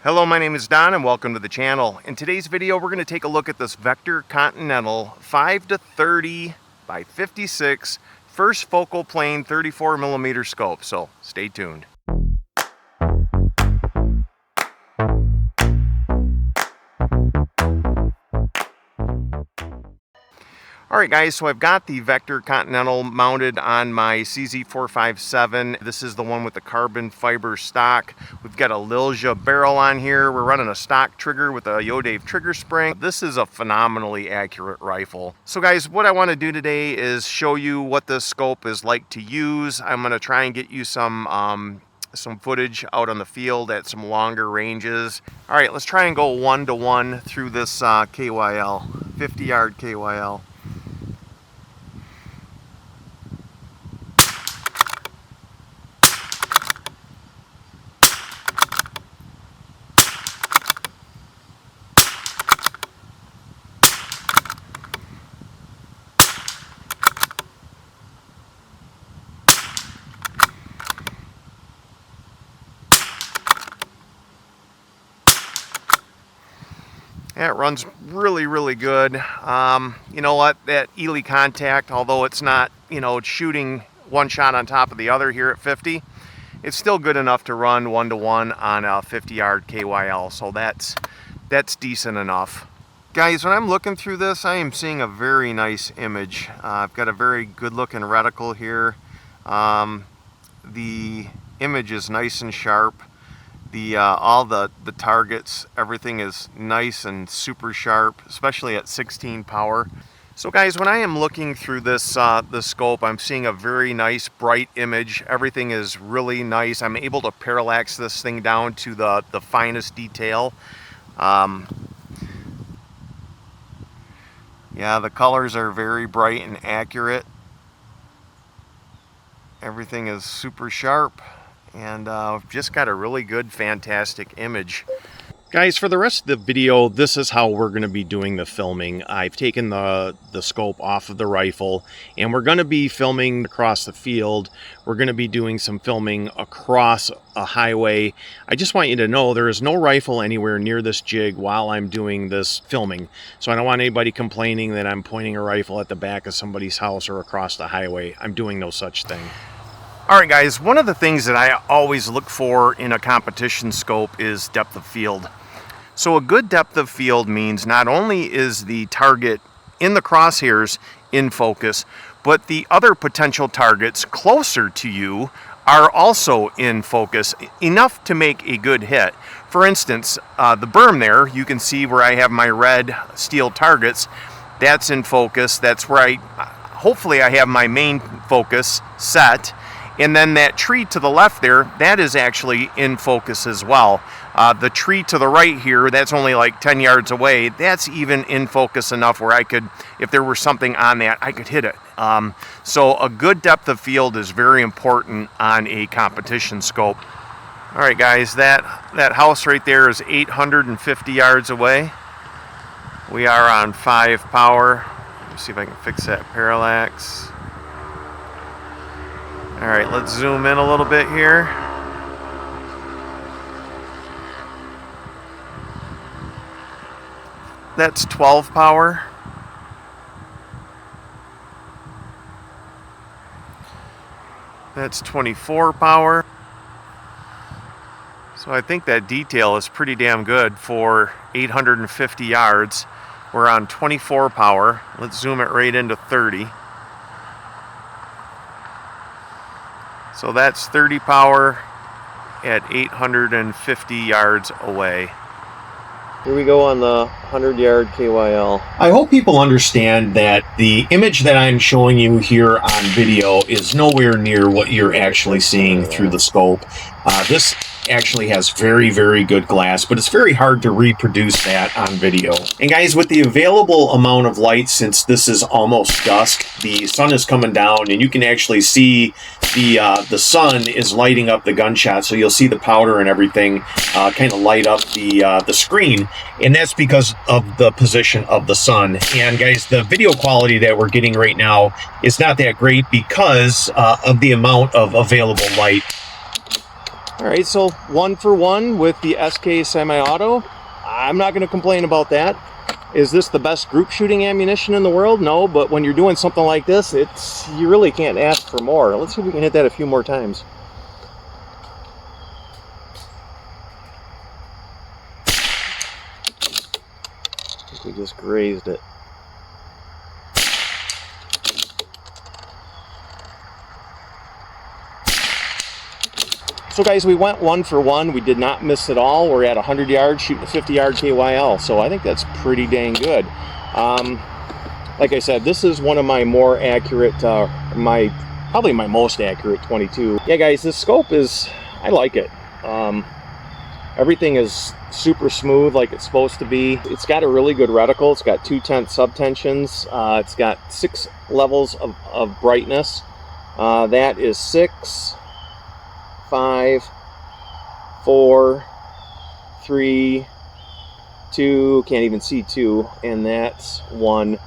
Hello, my name is Don and welcome to the channel. In today's video, we're going to take a look at this Vector Continental 5-30x56 first focal plane 34mm scope, so stay tuned. Alright guys, so I've got the Vector Continental mounted on my CZ457. This is the one with the carbon fiber stock. We've got a Lilja barrel on here. We're running a stock trigger with a YODAVE trigger spring. This is a phenomenally accurate rifle. So guys, what I want to do today is show you what this scope is like to use. I'm going to try and get you some footage out on the field at some longer ranges. Alright, let's try and go 1-to-1 through this KYL, 50-yard KYL. That runs really good. You know what, that Ely contact, although it's not, it's shooting one shot on top of the other here at 50, it's still good enough to run 1-to-1 on a 50-yard KYL, so that's decent enough. Guys, when I'm looking through this, I am seeing a very nice image. I've got a very good looking reticle here. The image is nice and sharp. All the targets, everything is nice and super sharp, especially at 16 power. So guys, when I am looking through this the scope, I'm seeing a very nice bright image. Everything is really nice. I'm able to parallax this thing down to the finest detail. Yeah, the colors are very bright and accurate. Everything is super sharp. And just got a really good, fantastic image. Guys, for the rest of the video, this is how we're going to be doing the filming. I've taken the scope off of the rifle, and we're going to be filming across the field. We're going to be doing some filming across a highway. I just want you to know there is no rifle anywhere near this jig while I'm doing this filming. So I don't want anybody complaining that I'm pointing a rifle at the back of somebody's house or across the highway. I'm doing no such thing. Alright guys, one of the things that I always look for in a competition scope is depth of field. So a good depth of field means not only is the target in the crosshairs in focus, but the other potential targets closer to you are also in focus, enough to make a good hit. For instance, the berm there, you can see where I have my red steel targets. That's in focus. That's where hopefully I have my main focus set. And then that tree to the left there, that is actually in focus as well. The tree to the right here, that's only like 10 yards away. That's even in focus enough where I could, if there were something on that, I could hit it. So a good depth of field is very important on a competition scope. All right, guys, that house right there is 850 yards away. We are on 5 power. Let's see if I can fix that parallax. All right, let's zoom in a little bit here. That's 12 power. That's 24 power. So I think that detail is pretty damn good for 850 yards. We're on 24 power. Let's zoom it right into 30. So that's 30 power at 850 yards away. Here we go on the 100-yard KYL. I hope people understand that the image that I'm showing you here on video is nowhere near what you're actually seeing through the scope. This actually has very good glass, but it's very hard to reproduce that on video. And guys, with the available amount of light, since this is almost dusk, the sun is coming down, and you can actually see the sun is lighting up the gunshot, so you'll see the powder and everything kind of light up the screen, and that's because of the position of the sun. And guys, the video quality that we're getting right now is not that great because of the amount of available light. All right, so 1 for 1 with the SK semi-auto. I'm not going to complain about that. Is this the best group shooting ammunition in the world? No, but when you're doing something like this, you really can't ask for more. Let's see if we can hit that a few more times. I think we just grazed it. So guys, we went 1 for 1. We did not miss at all. We're at 100 yards shooting a 50-yard KYL, so I think that's pretty dang good. Like I said, this is one of my more accurate, probably my most accurate 22. Yeah guys, this scope I like it. Everything is super smooth like it's supposed to be. It's got a really good reticle. It's got 2/10 subtensions. It's got 6 levels of brightness. That is 6, 5, 4, 3, 2, can't even see 2, and that's 1.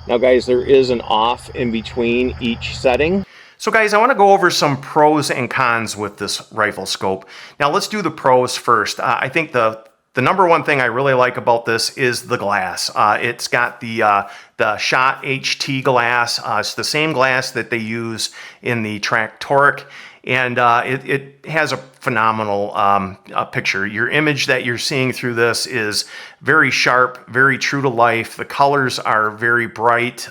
Now guys, there is an off in between each setting. So guys, I want to go over some pros and cons with this rifle scope. Now let's do the pros first. I think the number one thing I really like about this is the glass. It's got the Schott HT glass. It's the same glass that they use in the Tractoric. And it has a phenomenal picture. Your image that you're seeing through this is very sharp, very true to life. The colors are very bright.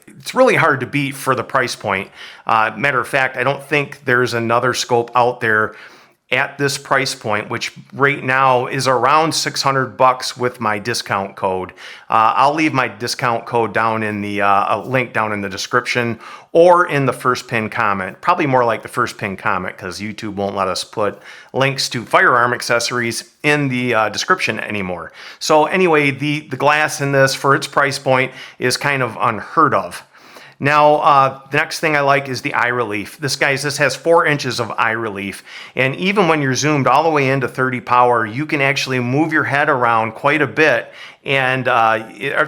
It's really hard to beat for the price point. Matter of fact, I don't think there's another scope out there at this price point, which right now is around $600 with my discount code. I'll leave my discount code down in the link down in the description or in the first pin comment. Probably more like the first pin comment because YouTube won't let us put links to firearm accessories in the description anymore. So anyway, the glass in this for its price point is kind of unheard of. Now, the next thing I like is the eye relief. This has 4 inches of eye relief. And even when you're zoomed all the way into 30 power, you can actually move your head around quite a bit and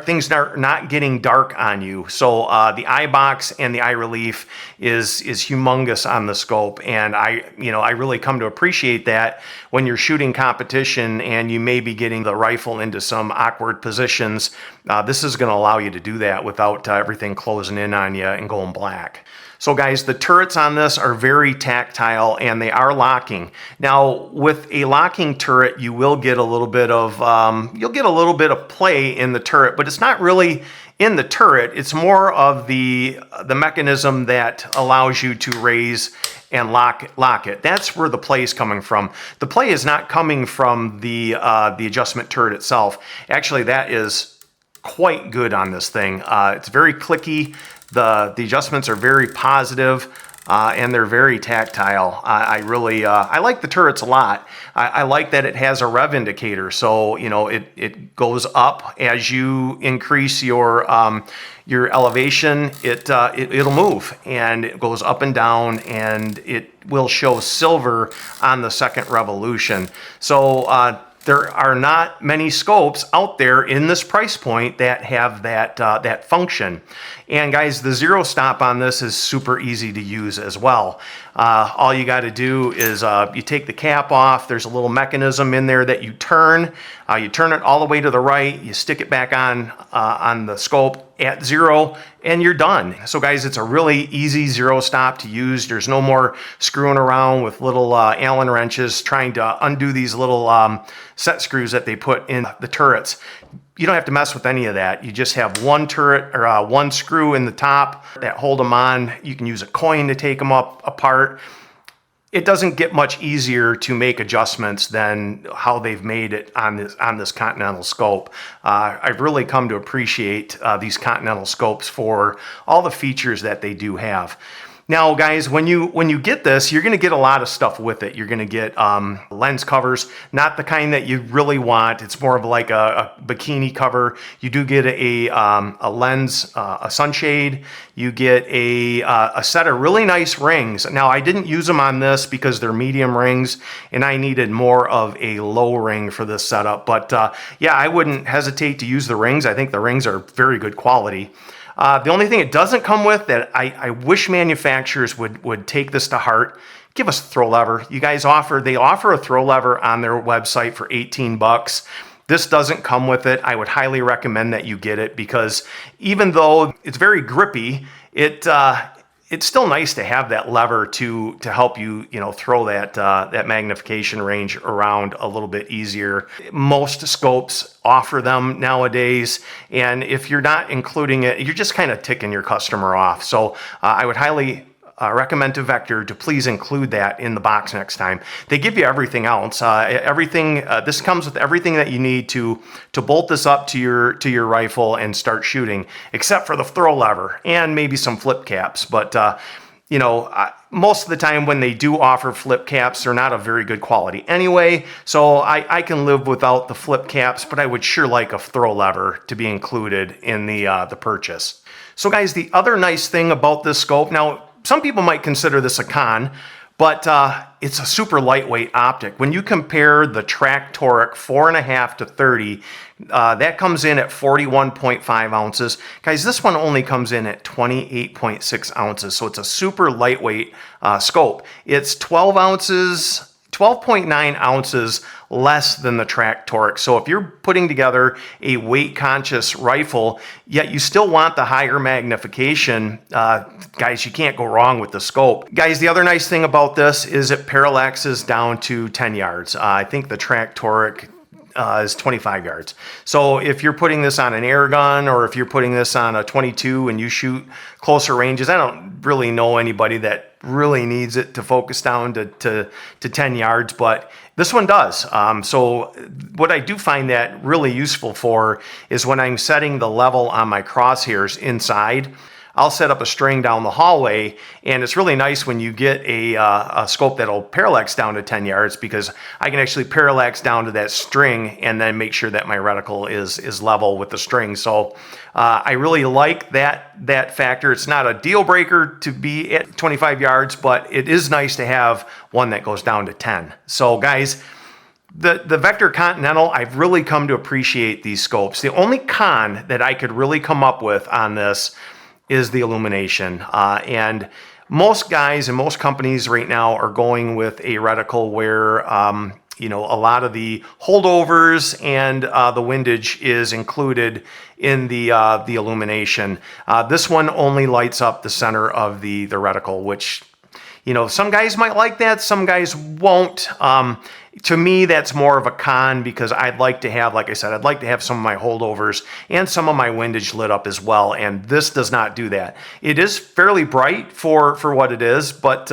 things are not getting dark on you. So the eye box and the eye relief is humongous on the scope. And I really come to appreciate that when you're shooting competition and you may be getting the rifle into some awkward positions. This is going to allow you to do that without everything closing in on you and going black. So guys, the turrets on this are very tactile and they are locking. Now, with a locking turret, you will get a little bit of play in the turret, but it's not really in the turret. It's more of the mechanism that allows you to raise and lock it. That's where the play is coming from. The play is not coming from the adjustment turret itself. Actually, that is quite good on this thing. It's very clicky. The adjustments are very positive, and they're very tactile. I really like the turrets a lot. I like that it has a rev indicator, so it goes up as you increase your elevation. It'll move and it goes up and down, and it will show silver on the second revolution. So there are not many scopes out there in this price point that have that function. And guys, the zero stop on this is super easy to use as well. All you got to do is you take the cap off. There's a little mechanism in there that you turn. You turn it all the way to the right. You stick it back on the scope at 0, and you're done. So guys, it's a really easy zero stop to use. There's no more screwing around with little Allen wrenches trying to undo these little set screws that they put in the turrets. You don't have to mess with any of that. You just have one turret or one screw in the top that hold them on. You can use a coin to take them apart. It doesn't get much easier to make adjustments than how they've made it on this Continental scope. I've really come to appreciate these Continental scopes for all the features that they do have. Now, guys, when you get this, you're going to get a lot of stuff with it. You're going to get lens covers, not the kind that you really want. It's more of like a bikini cover. You do get a lens, a sunshade. You get a set of really nice rings. Now, I didn't use them on this because they're medium rings, and I needed more of a low ring for this setup. But yeah, I wouldn't hesitate to use the rings. I think the rings are very good quality. The only thing it doesn't come with that I wish manufacturers would take this to heart, give us a throw lever. You guys they offer a throw lever on their website for 18 bucks. This doesn't come with it. I would highly recommend that you get it because even though it's very grippy, it's still nice to have that lever to help you, throw that magnification range around a little bit easier. Most scopes offer them nowadays, and if you're not including it, you're just kind of ticking your customer off. So I would highly recommend to Vector to please include that in the box next time. They give you everything else. This comes with everything that you need to bolt this up to your rifle and start shooting, except for the throw lever and maybe some flip caps. But most of the time when they do offer flip caps, they're not of very good quality anyway. So I can live without the flip caps, but I would sure like a throw lever to be included in the purchase. So guys, the other nice thing about this scope, now some people might consider this a con, but it's a super lightweight optic. When you compare the Tractoric 4.5 to 30, that comes in at 41.5 ounces. Guys, this one only comes in at 28.6 ounces, so it's a super lightweight scope. It's 12.9 ounces less than the Tractoric. So if you're putting together a weight-conscious rifle, yet you still want the higher magnification, guys, you can't go wrong with the scope. Guys, the other nice thing about this is it parallaxes down to 10 yards. I think the Tractoric is 25 yards. So if you're putting this on an air gun or if you're putting this on a 22 and you shoot closer ranges, I don't really know anybody that really needs it to focus down to 10 yards, but this one does. So what I do find that really useful for is when I'm setting the level on my crosshairs inside, I'll set up a string down the hallway, and it's really nice when you get a scope that'll parallax down to 10 yards because I can actually parallax down to that string and then make sure that my reticle is level with the string. So I really like that factor. It's not a deal breaker to be at 25 yards, but it is nice to have one that goes down to 10. So guys, the Vector Continental, I've really come to appreciate these scopes. The only con that I could really come up with on this is the illumination. And most guys and most companies right now are going with a reticle where a lot of the holdovers and the windage is included in the illumination. This one only lights up the center of the reticle, which some guys might like that, some guys won't. To me, that's more of a con because I'd like to have, like I said, I'd like to have some of my holdovers and some of my windage lit up as well, and this does not do that. It is fairly bright for what it is, but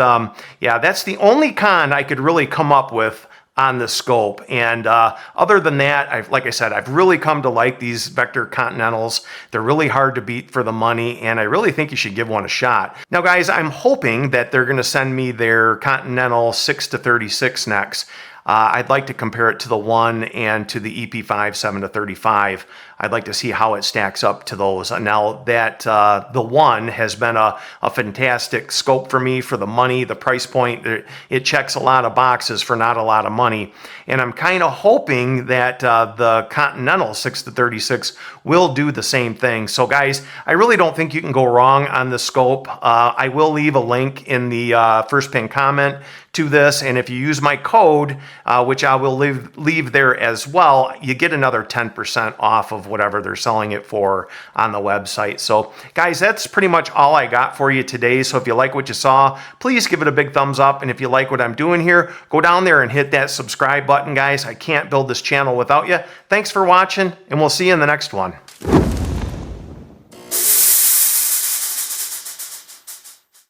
yeah, that's the only con I could really come up with on the scope. And other than that, like I said, I've really come to like these Vector Continentals. They're really hard to beat for the money, and I really think you should give one a shot. Now guys, I'm hoping that they're going to send me their Continental 5-30X next. I'd like to compare it to the one and to the EP5 7-35. I'd like to see how it stacks up to those. Now that the one has been a fantastic scope for me for the money, the price point, it checks a lot of boxes for not a lot of money. And I'm kind of hoping that the Continental 6-36 will do the same thing. So guys, I really don't think you can go wrong on the scope. I will leave a link in the first pinned comment to this, and if you use my code, which I will leave there as well, you get another 10% off of whatever they're selling it for on the website. So guys, that's pretty much all I got for you today. So if you like what you saw, please give it a big thumbs up, and if you like what I'm doing here, go down there and hit that subscribe button, guys. I can't build this channel without you. Thanks for watching, and we'll see you in the next one.